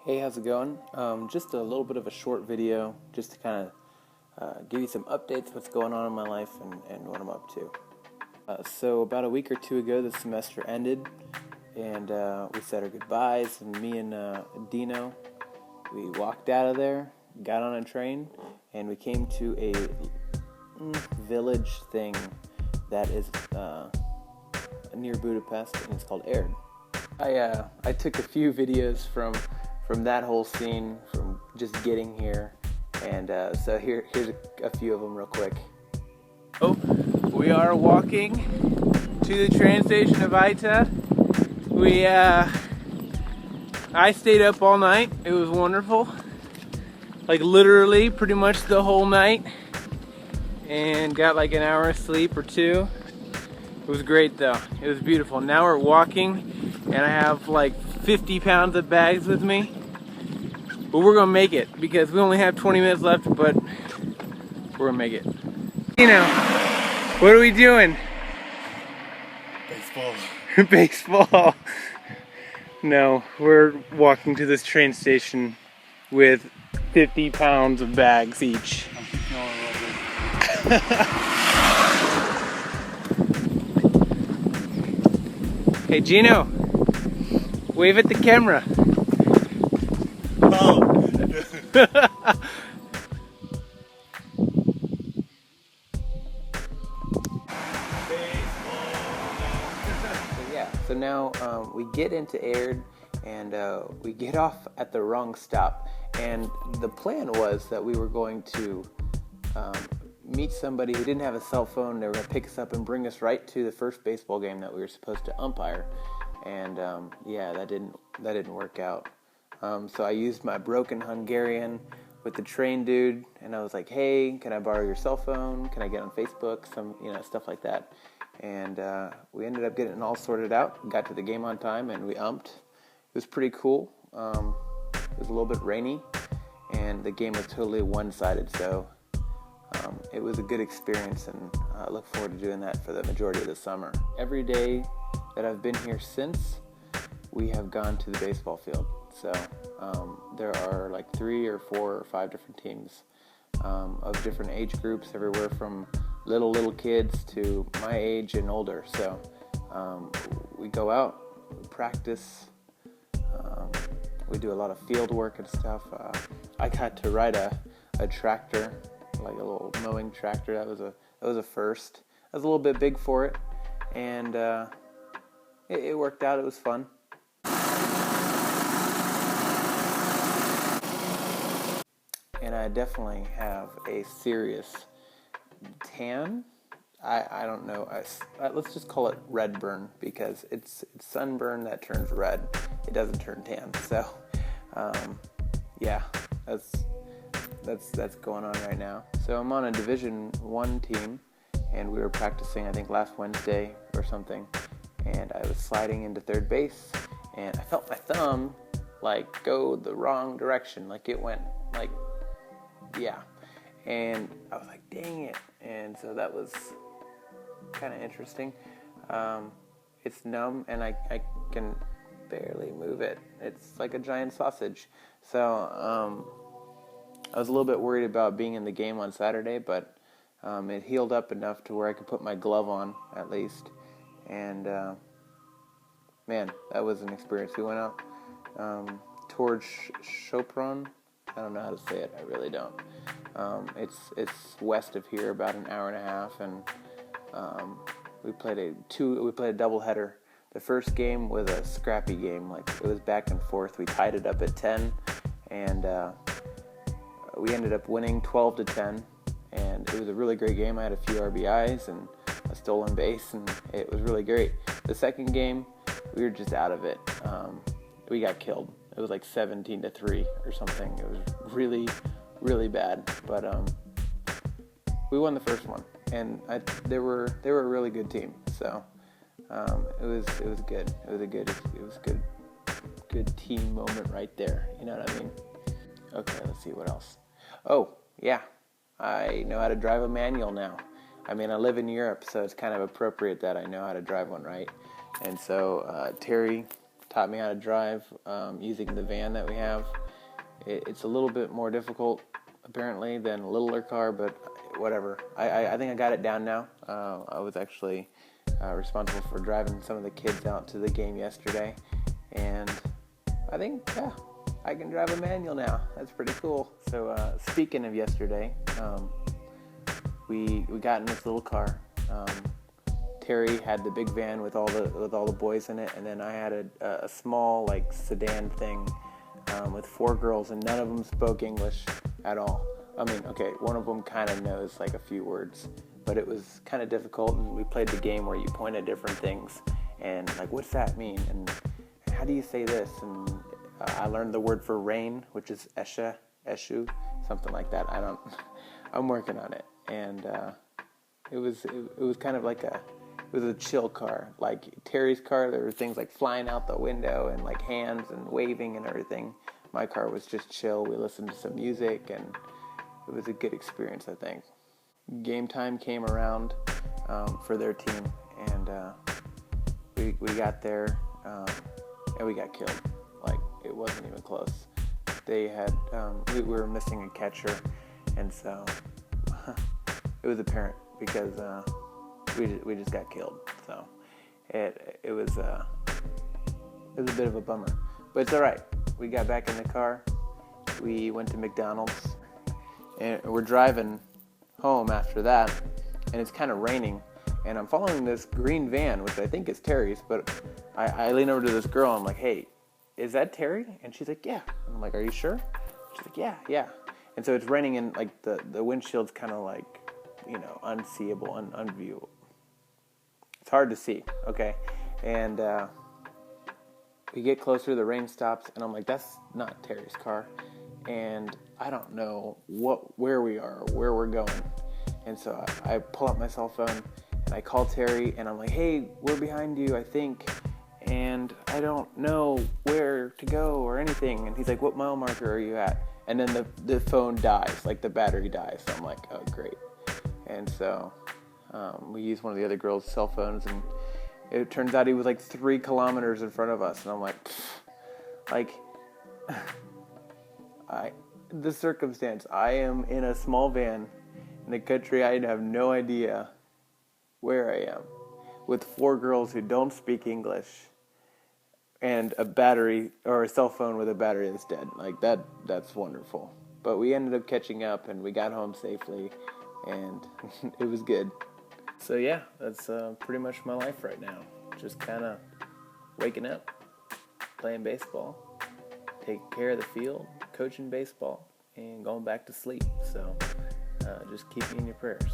Hey, how's it going? Just a little bit of a short video just to kind of give you some updates what's going on in my life and what I'm up to. So about a week or two ago, the semester ended, and we said our goodbyes, and me and Dino, we walked out of there, got on a train, and we came to a village thing that is near Budapest, and it's called Érd. I took a few videos from that whole scene, from just getting here, and so here's a few of them real quick. Oh, we are walking to the train station of Aita. I stayed up all night. It was wonderful, like literally pretty much the whole night, and got like an hour of sleep or two. It was great though. It was beautiful. Now we're walking, and I have like 50 pounds of bags with me. But we're gonna make it because we only have 20 minutes left, but we're gonna make it. You know, what are we doing? Baseball. Baseball. No, we're walking to this train station with 50 pounds of bags each. I'm keeping all Hey Gino, wave at the camera. Oh. So now we get into Érd, and we get off at the wrong stop. And the plan was that we were going to meet somebody who didn't have a cell phone. They were going to pick us up and bring us right to the first baseball game that we were supposed to umpire. And yeah, that didn't work out. So I used my broken Hungarian with the train dude, and I was like, "Hey, can I borrow your cell phone? Can I get on Facebook?" Some stuff like that. And we ended up getting it all sorted out. Got to the game on time, and we umped. It was pretty cool. It was a little bit rainy, and the game was totally one-sided. So it was a good experience, and I look forward to doing that for the majority of the summer. Every day that I've been here since, we have gone to the baseball field. So there are like 3 or 4 or 5 different teams of different age groups, everywhere from little kids to my age and older. So we go out, we practice, we do a lot of field work and stuff. I got to ride a tractor, like a little mowing tractor. That was a first. I was a little bit big for it, and it worked out. It was fun. And I definitely have a serious tan. I don't know. Let's just call it red burn, because it's sunburn that turns red. It doesn't turn tan. So, yeah, that's going on right now. So I'm on a Division I team, and we were practicing, I think, last Wednesday or something. And I was sliding into third base, and I felt my thumb like go the wrong direction. Like it went like, yeah. And I was like, dang it. And so that was kind of interesting. It's numb, and I can barely move it. It's like a giant sausage. So I was a little bit worried about being in the game on Saturday, but it healed up enough to where I could put my glove on at least. And man, that was an experience. We went out towards Sopron. I don't know how to say it. I really don't. It's west of here, about an hour and a half, and we played a doubleheader. The first game was a scrappy game. Like, it was back and forth. We tied it up at 10, and we ended up winning 12-10. And it was a really great game. I had a few RBIs and a stolen base, and it was really great. The second game, we were just out of it. We got killed. It was like 17-3 or something. It was really, really bad. But we won the first one, and they were a really good team. So it was good. It was good team moment right there. You know what I mean? Okay, let's see what else. Oh yeah, I know how to drive a manual now. I mean, I live in Europe, so it's kind of appropriate that I know how to drive one, right? And so Terry taught me how to drive using the van that we have. It's a little bit more difficult, apparently, than a littler car, but whatever. I think I got it down now. I was actually responsible for driving some of the kids out to the game yesterday, and I think, yeah, I can drive a manual now. That's pretty cool. So speaking of yesterday, we got in this little car. Terry had the big van with all the boys in it, and then I had a small like sedan thing with 4 girls, and none of them spoke English at all. I mean, okay, one of them kind of knows like a few words, but it was kind of difficult. And we played the game where you point at different things and like, what's that mean? And how do you say this? And I learned the word for rain, which is eshu, something like that. I'm working on it, and it was kind of like it was a chill car. Like Terry's car, there were things like flying out the window and like hands and waving and everything. My car was just chill. We listened to some music, and it was a good experience, I think. Game time came around for their team, and we got there, and we got killed. Like, it wasn't even close. They had we were missing a catcher, and so it was apparent because we just got killed. So it was a bit of a bummer, but it's all right. We got back in the car. We went to McDonald's, and we're driving home after that, and it's kind of raining, and I'm following this green van, which I think is Terry's, but I lean over to this girl, and I'm like, hey, is that Terry? And she's like, yeah. And I'm like, are you sure? She's like, yeah. And so it's raining, and like the windshield's kind of like, unseeable, unviewable. It's hard to see, okay? And we get closer, the rain stops, and I'm like, that's not Terry's car. And I don't know where we are, or where we're going. And so I pull out my cell phone, and I call Terry, and I'm like, hey, we're behind you, I think, and I don't know where to go or anything. And he's like, what mile marker are you at? And then the phone dies, like the battery dies. So I'm like, oh, great. And so we used one of the other girls' cell phones, and it turns out he was like 3 kilometers in front of us. And I'm like, the circumstance, I am in a small van in a country I have no idea where I am, with 4 girls who don't speak English, and a battery, or a cell phone with a battery that's dead. Like, that's wonderful. But we ended up catching up, and we got home safely, and it was good. So yeah, that's pretty much my life right now. Just kind of waking up, playing baseball, taking care of the field, coaching baseball, and going back to sleep. So just keep me in your prayers.